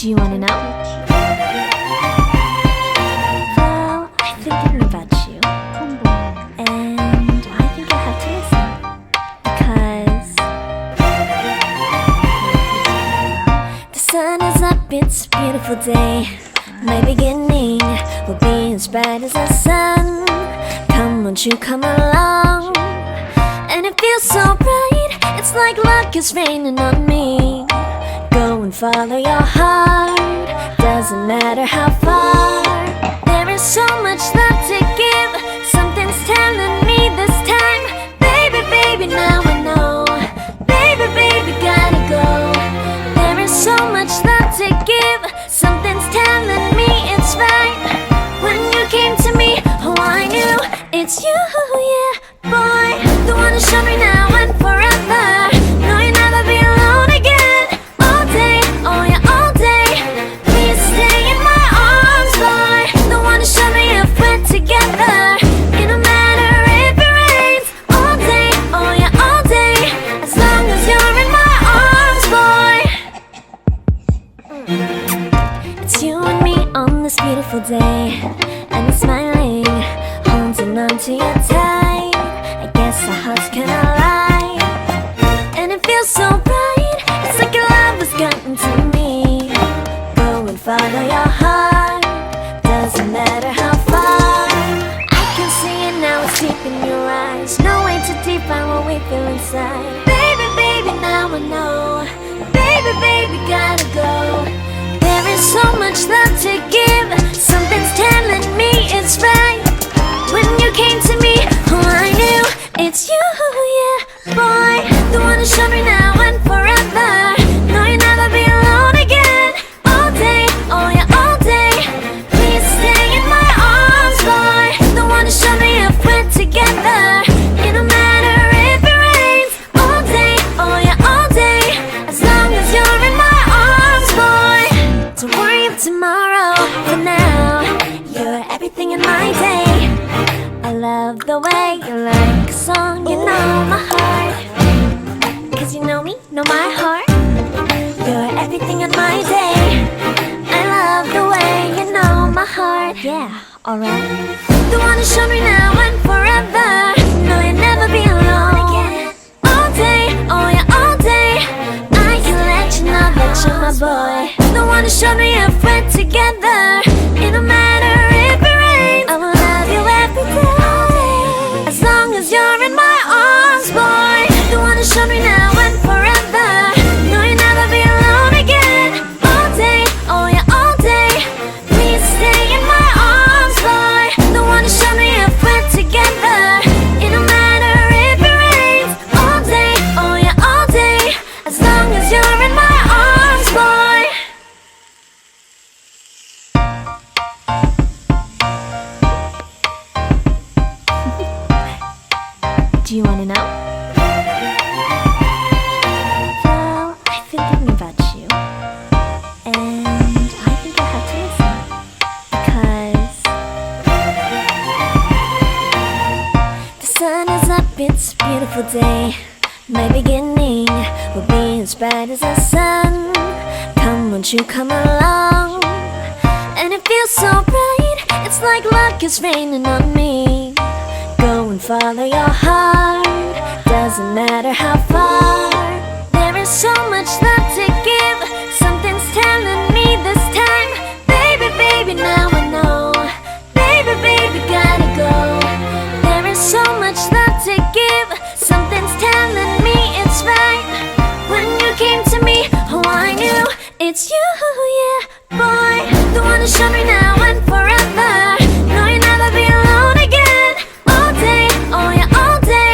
Do you wanna know? Well, I've been thinking about you, and I think I have to listen. Because the sun is up, it's a beautiful day. My beginning will be as bright as the sun. Come, won't you come along? And it feels so bright, it's like luck is raining on me. Go and follow your heart, doesn't matter how far. There is so much love to give, something's telling me this time. Baby, baby, now I know. Baby, baby, gotta go. There is so much love to give, something's telling me it's right. When you came to me, oh I knew it's you, yeah, boy. The one who showed me now and forever. No, you'll never be alone again. All day, oh yeah, all day. Please stay in my arms, boy. The one who showed me if we're together. It don't matter if it rains. All day, oh yeah, all day. As long as you're in my arms, boy. It's you and me on this beautiful day, and it's smiling, holding on to you tight. I guess our hearts cannot lie, and it feels so bright. It's like your love has gotten to me. Go and follow your heart, doesn't matter how far. I can see it now, it's deep in your eyes. No way to define what we feel inside. Baby, baby, now I know. Baby, baby, gotta go. There is so much love to give, something's telling me it's right. When you came to me, oh I knew it's you, yeah, boy. The one who showed me now and forever. No, you'll never be alone again. All day, oh yeah, all day. Please stay in my arms, boy. The one who showed me if we're together. It don't matter if it rains. All day, oh yeah, all day. As long as you're in my arms, boy. Don't worry about tomorrow, for now you're everything in my day. I love the way you like a song, you know my heart. Cause you know me, know my heart. You're everything in my day. I love the way you know my heart. Yeah, alright. The one who showed me now and forever. No, you'll never be alone again. All day, oh yeah, all day. I can let you know that you're my boy. The one who showed me if we're together. It don't matter if it rains. I will love you every day. As long as you're in my arms, boy. The one who showed me now and forever. No, you'll never be alone again. All day, oh yeah, all day. Please stay in my arms, boy. The one who showed me if we're together. It don't matter if it rains. All day, oh yeah, all day. As long as you're in my arms, boy. Do you wanna know? Well, I've been thinking about you, and I think I have to listen. Because the sun is up, it's a beautiful day. My beginning will be as bright as the sun. Come, won't you come along? And it feels so bright, it's like luck is raining on me. Go and follow your heart, doesn't matter how far. There is so much love to give, something's telling me this time. Baby, baby, now I know. Baby, baby, gotta go. There is so much love to give, something's telling me it's right. When you came to me, oh I knew it's you, yeah, boy. The one who showed me now and forever. No, you'll never be alone again. All day, oh yeah, all day.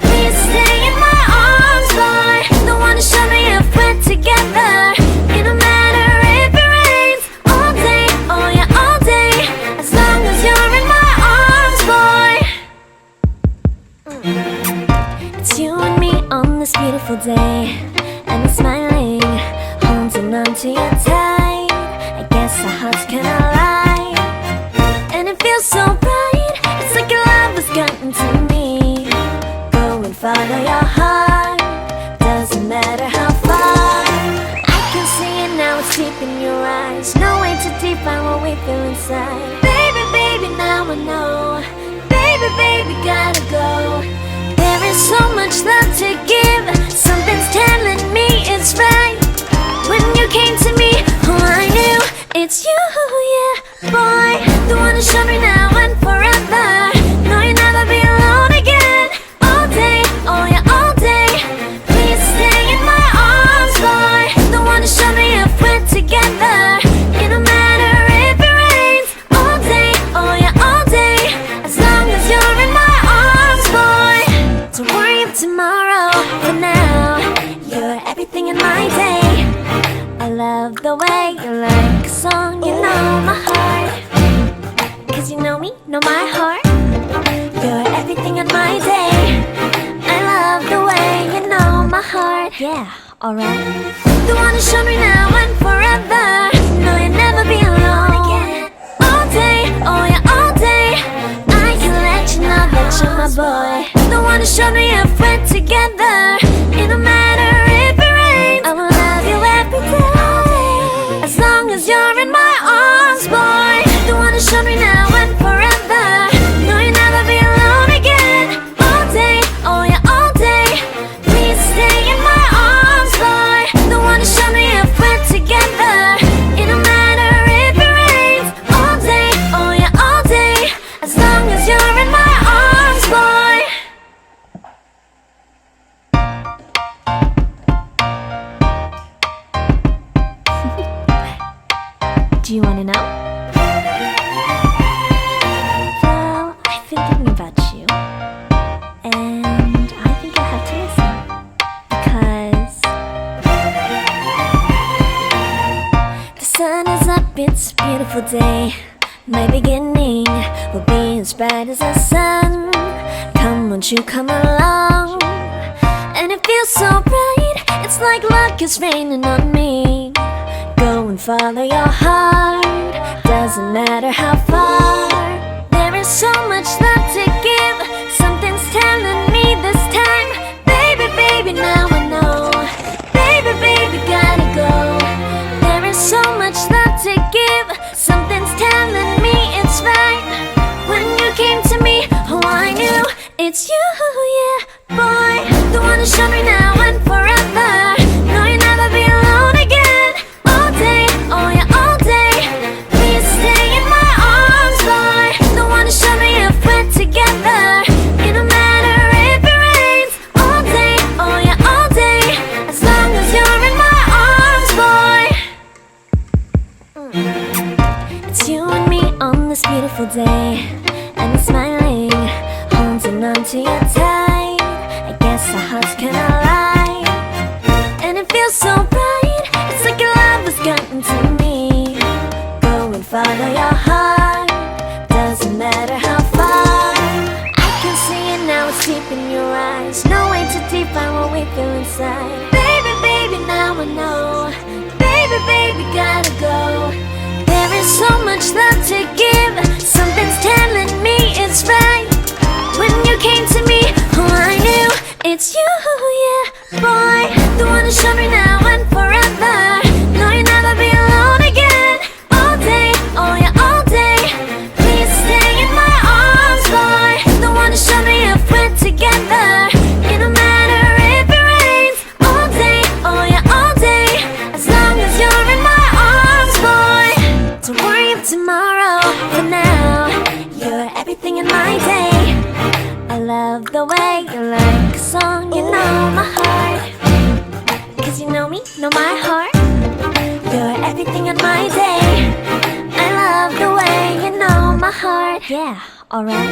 Please stay in my arms, boy. The one who showed me if we're together. It don't matter if it rains. All day, oh yeah, all day. As long as you're in my arms, boy. It's you and me on this beautiful day, and it's smiling, holding on to you tight. I guess our hearts cannot lie, and it feels so bright. It's like your love has gotten to me. Go and follow your heart, doesn't matter how far. I can see it now, it's deep in your eyes. eyes. No way to define what we feel inside. Baby, baby, now I know. Baby, baby, gotta go. There is so much love to give. Something's telling me it's right. When you came to me, oh, I knew it's you, yeah, boy. The one who showed me now and forever. No, you'll never be alone again. All day, oh yeah, all day. Please stay in my arms, boy. The one who showed me if we're together. It don't matter if it rains. All day, oh yeah, all day. As long as you're in my arms, boy. Don't worry of tomorrow. For now, you're everything in my day. I love the way you like a song. You know my heart. Cause you know me, know my heart. You're everything in my day. I love the way you know my heart. Yeah, alright. The one who showed me now and forever. No, you'll never be alone again. All day, oh yeah, all day. I can let you know that you're my boy. The one who showed me if we're together. It don't matter if it rains. I will love you every day. As long as you're in my arms, boy. The one who showed me now and forever. No, you'll never be alone again. All day, oh yeah, all day. Please stay in my arms, boy. The one who showed me if we're together. It don't matter if it rains. All day, oh yeah, all day. As long as you're in my arms, boy. Do you wanna know? Well, I've been thinking about you, and I think you'll have to listen. Because the sun is up, it's a beautiful day. My beginning will be as bright as the sun. Come, won't you come along? And it feels so bright, it's like luck is raining on me. Go and follow your heart, doesn't matter how far. There is so much love to give. Something's telling me this time. Baby, baby, now I know. Baby, baby, gotta go. There is so much love to give. Something's telling me it's right. When you came to me, oh, I knew it's you, yeah, boy. The one who showed me now and forever. No, you'll never be alone again. All day, oh yeah, all day. Please stay in my arms, boy. The one who showed me if we're together. It don't matter if it rains. All day, oh yeah, all day. As long as you're in my arms, boy. It's you and me on this beautiful day. And you're smiling, holding on to your tight. I guess our hearts can align. And it feels so bright, it's like your love has gotten to me. Go and follow your heart, doesn't matter how far. I can see it now, it's deep in your eyes. No way to define what we feel inside. Baby, baby, now I know. Baby, baby, gotta go. There is so much love to give. Something's telling me it's right. When you came to me, oh, I knew it's you, yeah, boy. The one who showed me now and forever. No, you'll never be alone again. All day, oh yeah, all day. Please stay in my arms, boy. The one who showed me if we're together. It don't matter if it rains. All day, oh yeah, all day. As long as you're in my arms, boy. Don't worry of tomorrow. For now, you're everything in my day. I love the way you like a song. You know my heart. Cause you know me, know my heart. You're everything in my day. I love the way you know my heart. Yeah, alright.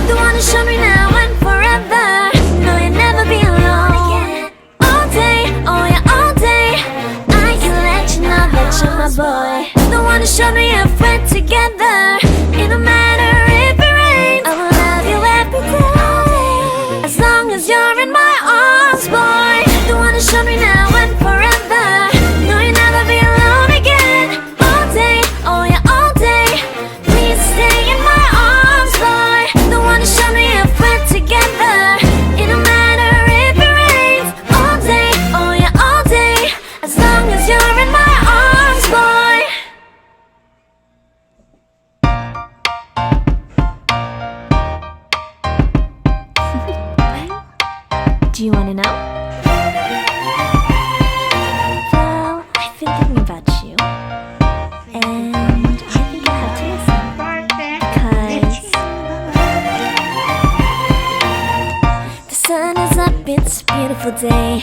The one who showed me now and forever. No, you'll never be alone again. All day, oh yeah, all day. I can let you know that you're my boy. The one who showed me if we're together. It don't matter if it rains. I will love you every day. As long as you're in my arms, boy. The one who showed me now and forever. No, you'll never be alone again. All day, oh yeah, all day. Please stay in my arms, boy. The one who showed me if we're together. It don't matter if it rains. All day, oh yeah, all day. As long as you're in my arms, boy. Do you want to know? Well, I've been thinking about you, and I think I have to listen. Because the sun is up, it's a beautiful day.